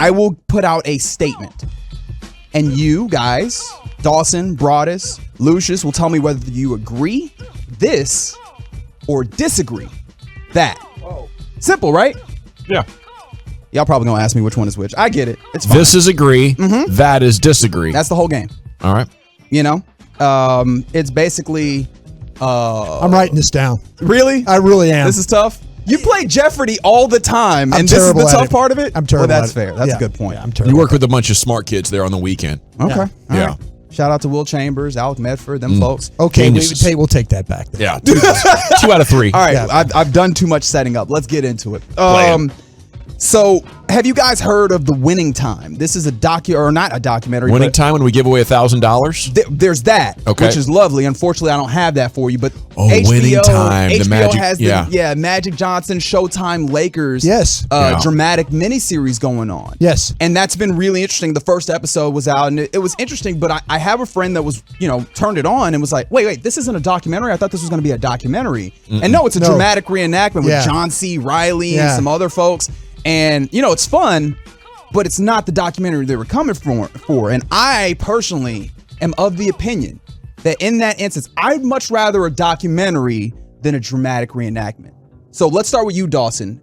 I will put out a statement. And you guys, Dawson, Broadus, Lucius, will tell me whether you agree this or disagree that. Whoa. Simple, right? Yeah. Y'all probably gonna ask me which one is which. I get it. It's fine. This is agree. Mm-hmm. That is disagree. That's the whole game. All right. You know, it's basically. I'm writing this down. Really? I really am. This is tough. You play Jeopardy all the time, and I'm this is the terrible tough at it. part of it? I'm terrible. Well, that's at fair. it. That's a good point. Yeah, I'm terrible. You work with a bunch of smart kids there on the weekend. Okay. Yeah. All Yeah. right. Shout out to Will Chambers, Alec Medford, them folks. Okay, Geniuses. we'll take that back. Then. Yeah. 2 out of 3. All right. Yeah. I've done too much setting up. Let's get into it. Play it. So, have you guys heard of The Winning Time? This is not a documentary. Winning but time when we give away $1,000. There's that, Okay. which is lovely. Unfortunately, I don't have that for you. But Winning Time, HBO the Magic, has Magic Johnson, Showtime, Lakers, Yes. dramatic miniseries going on. Yes. And that's been really interesting. The first episode was out, and it was interesting. But I have a friend that was, turned it on and was like, wait, this isn't a documentary. I thought this was going to be a documentary. And no, it's a dramatic reenactment with John C. Reilly and some other folks. And, it's fun, but it's not the documentary they were coming for. And I personally am of the opinion that in that instance, I'd much rather a documentary than a dramatic reenactment. So let's start with you, Dawson.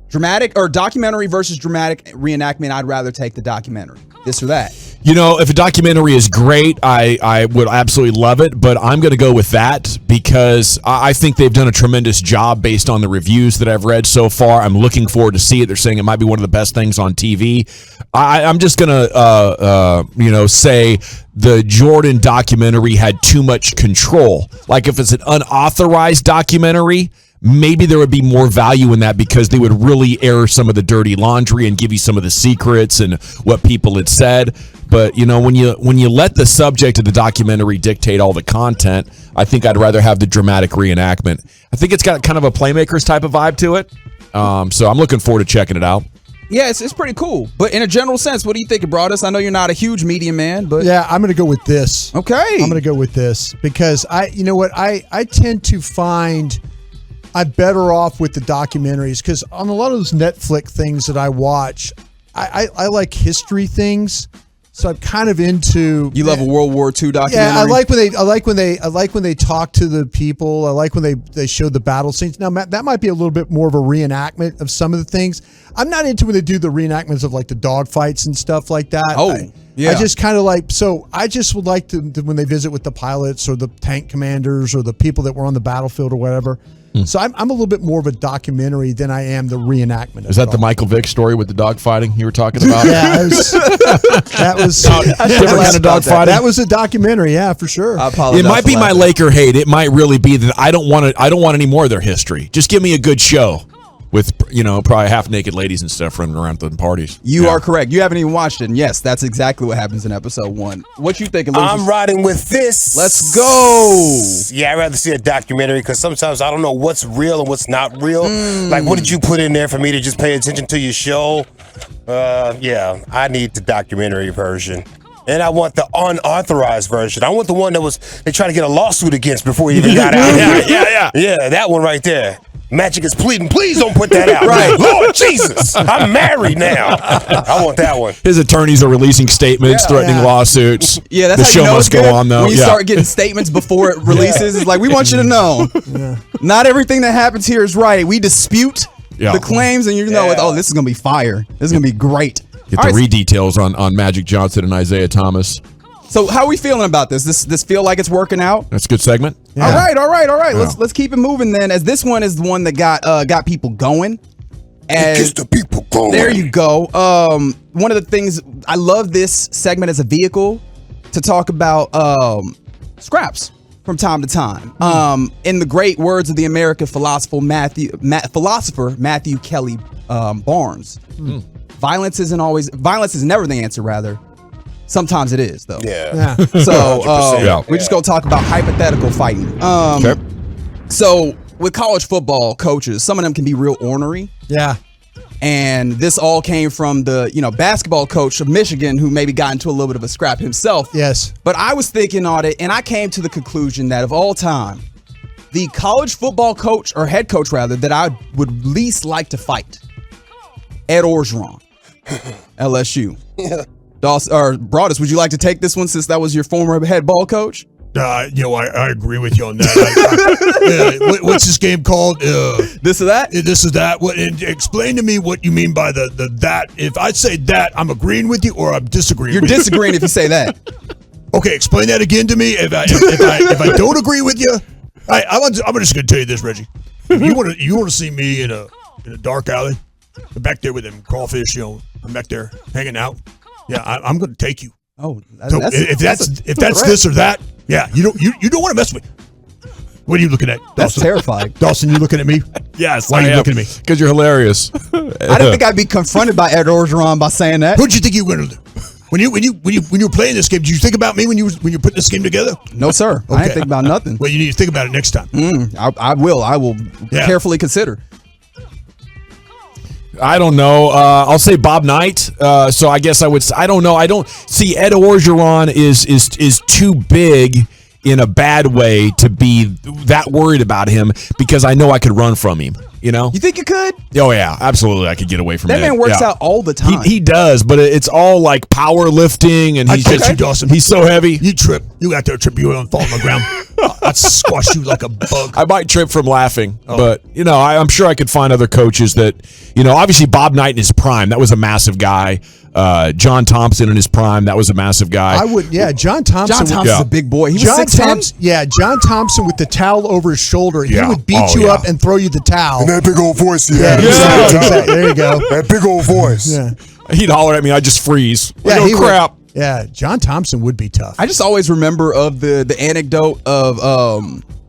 Documentary versus dramatic reenactment, I'd rather take the documentary. This or that. If a documentary is great, I would absolutely love it, but I'm going to go with that because I think they've done a tremendous job based on the reviews that I've read so far. I'm looking forward to see it. They're saying it might be one of the best things on TV. I'm just going to, say the Jordan documentary had too much control. Like if it's an unauthorized documentary, maybe there would be more value in that because they would really air some of the dirty laundry and give you some of the secrets and what people had said. But when you let the subject of the documentary dictate all the content, I think I'd rather have the dramatic reenactment. I think it's got kind of a Playmakers type of vibe to it. So I'm looking forward to checking it out. Yeah, it's pretty cool. But in a general sense, what do you think it brought us? I know you're not a huge media man, but Yeah, I'm going to go with this. Okay. I'm going to go with this because I tend to find I'm better off with the documentaries because on a lot of those Netflix things that I watch, I like history things. So I'm kind of into. You love a World War II documentary? Yeah, I like when they talk to the people. I like when they show the battle scenes. Now that might be a little bit more of a reenactment of some of the things. I'm not into when they do the reenactments of like the dog fights and stuff like that. Oh, yeah. I just kind of like. So I just would like to when they visit with the pilots or the tank commanders or the people that were on the battlefield or whatever. So I'm a little bit more of a documentary than I am the reenactment. Is that the Michael Vick story with the dog fighting you were talking about? Yeah, that was different kind of dog fighting. That was a documentary, yeah, for sure. I apologize. It might be for my laughing. Laker hate. It might really be that I don't want any more of their history. Just give me a good show with probably half naked ladies and stuff running around the parties. You are correct. You haven't even watched it. And yes, that's exactly what happens in episode 1. What you thinking, Lucius? I'm riding with this. Let's go. Yeah, I'd rather see a documentary because sometimes I don't know what's real and what's not real. Like, what did you put in there for me to just pay attention to your show? Yeah, I need the documentary version. And I want the unauthorized version. I want the one that they tried to get a lawsuit against before he even got out. Yeah, that one right there. Magic is pleading, please don't put that out. Right. Lord Jesus, I'm married now. I want that one. His attorneys are releasing statements, threatening lawsuits. Yeah, that's the how show you know must it's good. go on, though. When you start getting statements before it releases, it's like, we want you to know, not everything that happens here is right. We dispute the claims, and this is going to be fire. This is going to be great. Get the re-details on Magic Johnson and Isaiah Thomas. So how are we feeling about this? This feel like it's working out? That's a good segment. Yeah. All right. Yeah. Let's keep it moving then, as this one is the one that got people going. It gets the people going. There you go. One of the things I love this segment as a vehicle to talk about scraps from time to time. In the great words of the American philosopher Matthew Kelly Barnes, violence is never the answer. Rather, sometimes it is, though. Yeah. So we're just gonna talk about hypothetical fighting. Okay. So with college football coaches, some of them can be real ornery. Yeah. And this all came from the, basketball coach of Michigan who maybe got into a little bit of a scrap himself. Yes. But I was thinking on it, and I came to the conclusion that of all time, the college football coach, or head coach rather, that I would least like to fight, Ed Orgeron. LSU. Yeah. Dawson, or Broadus, would you like to take this one since that was your former head ball coach? I agree with you on that. What's this game called? This or that? This is that. What? And explain to me what you mean by the that. If I say that, I'm agreeing with you, or I'm disagreeing. You're disagreeing if you say that. Okay, explain that again to me. If I don't agree with you, I'm just going to tell you this, Reggie. If you want to see me in a dark alley, back there with them crawfish, I'm back there hanging out. Yeah, I'm going to take you. Oh, so if that's this or that, yeah, you don't want to mess with me. What are you looking at, Dawson? That's terrifying. Dawson, you looking at me? Yes. Why are you looking at me? Because you're hilarious. I didn't think I'd be confronted by Ed Orgeron by saying that. What did you think you were going to do? When you were playing this game, did you think about me when you were putting this game together? No, sir. Okay. I didn't think about nothing. Well, you need to think about it next time. I will carefully consider. I don't know. I'll say Bob Knight. So I guess I don't know. I don't see Ed Orgeron is too big in a bad way to be that worried about him because I know I could run from him. You think you could? Oh yeah, absolutely. I could get away from that. That man works out all the time. He does, but it's all like powerlifting, and he's you, Dawson. He's so heavy. You trip. You out there trip. You don't fall on the ground. I'd squash you like a bug. I might trip from laughing, but I'm sure I could find other coaches that obviously Bob Knight in his prime, that was a massive guy. John Thompson in his prime, that was a massive guy. John Thompson. John Thompson's a big boy. He was 6'10". John Thompson with the towel over his shoulder. He would beat you up and throw you the towel. And that big old voice. Exactly. There you go. That big old voice. Yeah. He'd holler at me. I'd just freeze. Crap. Yeah, John Thompson would be tough. I just always remember of the anecdote of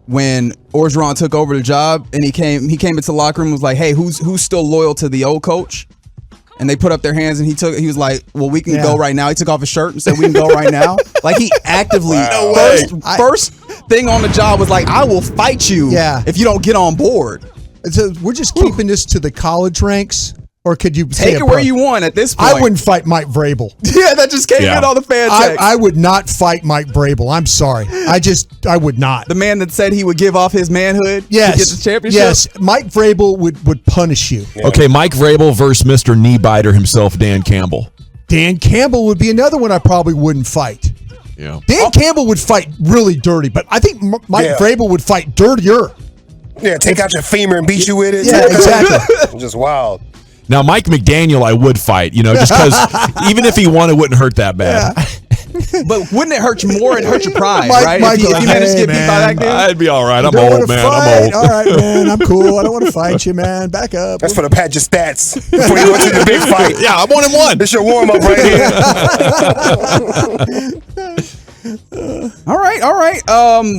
when Orgeron took over the job and he came into the locker room and was like, "Hey, who's still loyal to the old coach?" And they put up their hands and he was like, "Well, we can go right now." He took off his shirt and said, "We can go right now." Like he actively first thing on the job was like, "I will fight you if you don't get on board." So we're just keeping this to the college ranks, or could you take it where you want at this point? I wouldn't fight Mike Vrabel. Yeah, that just came in all the fan texts. I would not fight Mike Vrabel. I'm sorry. I would not. The man that said he would give off his manhood to get the championship? Yes, Mike Vrabel would punish you. Yeah. Okay, Mike Vrabel versus Mr. Knee-biter himself, Dan Campbell. Dan Campbell would be another one I probably wouldn't fight. Yeah. Dan Campbell would fight really dirty, but I think Mike Vrabel would fight dirtier. Yeah, take out your femur and beat you with it. Yeah, exactly. Just wild. Now, Mike McDaniel, I would fight, just because even if he won, it wouldn't hurt that bad. Yeah. But wouldn't it hurt you more? It hurt your pride, right? Michael, if you managed to get beat by that dude? I'd be all right. I'm old, man. I'm old. All right, man. I'm cool. I don't want to fight you, man. Back up. That's for the pat your stats before you went to the big fight. Yeah, I'm 1-1. It's your warm-up right here. All right.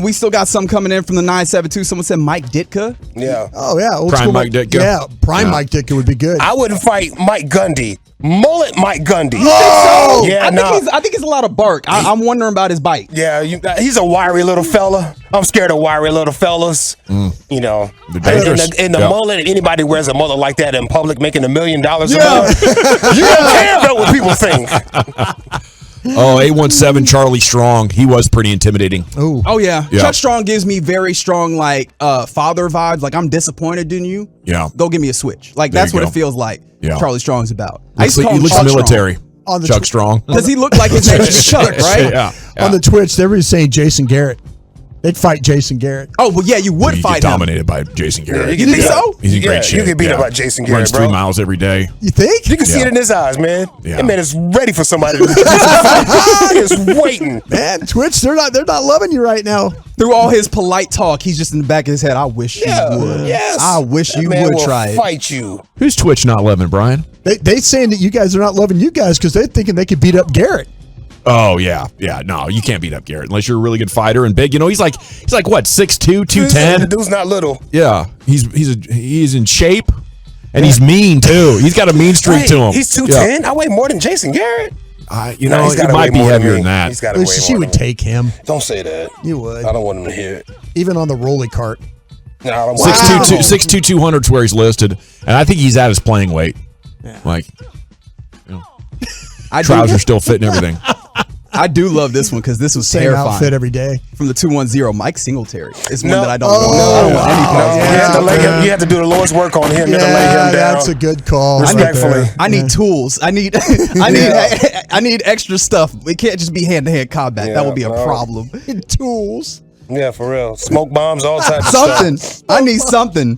We still got some coming in from the 972. Someone said Mike Ditka. Yeah. Oh, yeah. Prime Mike Ditka. Yeah, Mike Ditka would be good. I wouldn't fight Mike Gundy. Mullet Mike Gundy. Oh! So? Yeah, I think it's a lot of bark. I'm wondering about his bite. Yeah, he's a wiry little fella. I'm scared of wiry little fellas. You know, in the mullet, anybody wears a mullet like that in public making $1 million a month, you don't care about what people think. Oh, 817 Charlie Strong. He was pretty intimidating. Ooh. Oh, yeah. Chuck Strong gives me very strong, father vibes. Like, I'm disappointed in you. Yeah. Go give me a switch. Like, that's what it feels like Charlie Strong's about. He looks military. Chuck Strong. Does he look like his name is Chuck, right? Yeah. On the Twitch, everybody's saying Jason Garrett. They'd fight Jason Garrett. Oh, well, yeah, you would fight him. Dominated by Jason Garrett. You think so? He's in great shape. You get beat up by Jason Garrett, Runs 3 miles every day. You think? You can see it in his eyes, man. Yeah. That man is ready for somebody to fight. He is waiting. Man, Twitch, they're not loving you right now. Through all his polite talk, he's just in the back of his head. I wish you would. Yes. I wish that you man would will try it. Fight you. Who's Twitch not loving, Brian? They saying that you guys are not loving you guys because they're thinking they could beat up Garrett. Oh yeah. No, you can't beat up Garrett unless you're a really good fighter and big. He's like what, 6'2", 210? The dude's not little. Yeah, he's in shape, and he's mean too. He's got a mean streak to him. He's 210. I weigh more than Jason Garrett. He might be heavier than that. He's got to weigh She more would than take him. Don't say that. You would. I don't want him to hear it. Even on the rolly cart. No, I don't 6'2", 200 is where he's listed, and I think he's at his playing weight. Yeah. Trousers still fit and everything. I do love this one because this was Same terrifying. outfit every day. From the 210, Mike Singletary is one No. that I don't want. I don't want any part of. You have to lay him. You have to do the Lord's work on him. You have to lay him down. That's a good call. Respectfully. I need tools. I need I need extra stuff. It can't just be hand-to-hand combat. That would be a problem. Tools. Yeah, for real. Smoke bombs, all types of Something. stuff. I need something.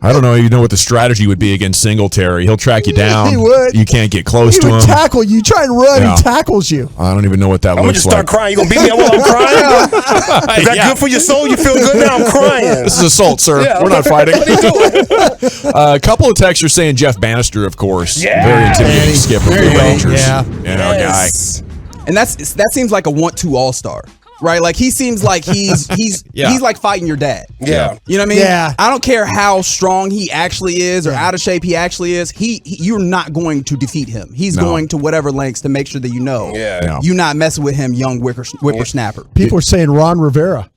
I don't know. You know what the strategy would be against Singletary? He'll track you down. He would. You can't get close He to would him. tackle you. Try and run. Yeah. He tackles you. I don't even know what that I'm gonna looks just like. start crying. You gonna beat me up while I'm crying? Is that good for your soul? You feel good now? I'm crying. This is assault, sir. Yeah. We're not fighting. What are you doing? A couple of texts are saying Jeff Bannister, of course. Yeah. Very intimidating skipper for the you go. Rangers. Yeah. You know, Yes. And that seems like a want-to all-star. Right? Like he seems like he's Yeah. he's like fighting your dad. Yeah. You know what I mean? Yeah. I don't care how strong he actually is or out of shape he actually is. You're not going to defeat him. He's No. going to whatever lengths to make sure that you know Yeah. you're not messing with him, young whippersnapper. People are saying Ron Rivera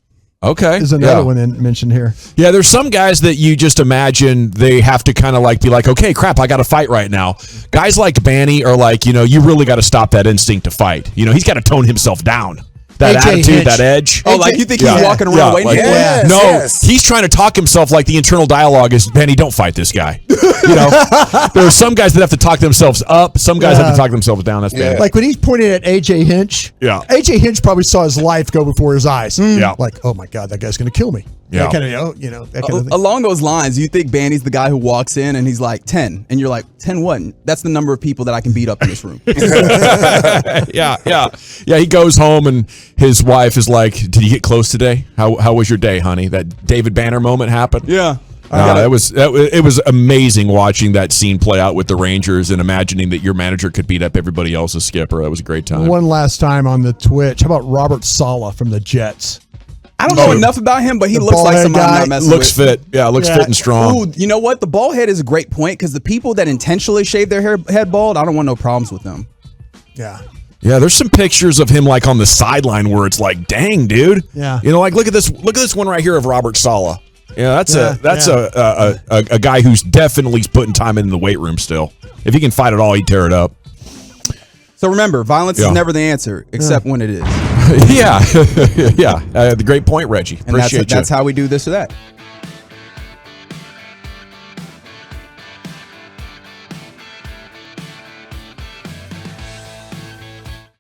Okay. is another one mentioned here. Yeah, there's some guys that you just imagine they have to kind of like be like, okay, crap, I got to fight right now. Guys like Banny are like, you really got to stop that instinct to fight. He's got to tone himself down. That AJ attitude, Hinch. that edge. Oh, like you think Yeah. he's walking around waiting like- for him? Yes, no, yes. he's trying to talk himself like the internal dialogue is, Benny, don't fight this guy. There are some guys that have to talk themselves up. Some guys have to talk themselves down. That's bad. Like when he's pointing at AJ Hinch. Yeah. AJ Hinch probably saw his life go before his eyes. Yeah. Like, oh my God, that guy's going to kill me. Yeah. That kind of, that kind of thing. Along those lines, you think Banny's the guy who walks in and he's like 10, and you're like 10 what? That's the number of people that I can beat up in this room. Yeah. He goes home and his wife is like, "Did you get close today? How was your day, honey?" That David Banner moment happened. Yeah. It was amazing watching that scene play out with the Rangers and imagining that your manager could beat up everybody else's skipper. That was a great time. One last time on the Twitch. How about Robert Saleh from the Jets? I don't know enough about him, but he The looks like bald-head somebody I'm guy not messing Looks with. fit. Yeah, looks Yeah. fit and strong. Ooh, you know what? The bald head is a great point because the people that intentionally shave their head bald, I don't want no problems with them. Yeah. Yeah, there's some pictures of him like on the sideline where it's like, dang, dude. Yeah. Like look at this one right here of Robert Saleh. Yeah, that's Yeah, a guy who's definitely putting time in the weight room still. If he can fight it all, he'd tear it up. So remember, violence Yeah. is never the answer, except when it is. Yeah. Yeah. The great point, Reggie. And Appreciate you. that's how we do this or that.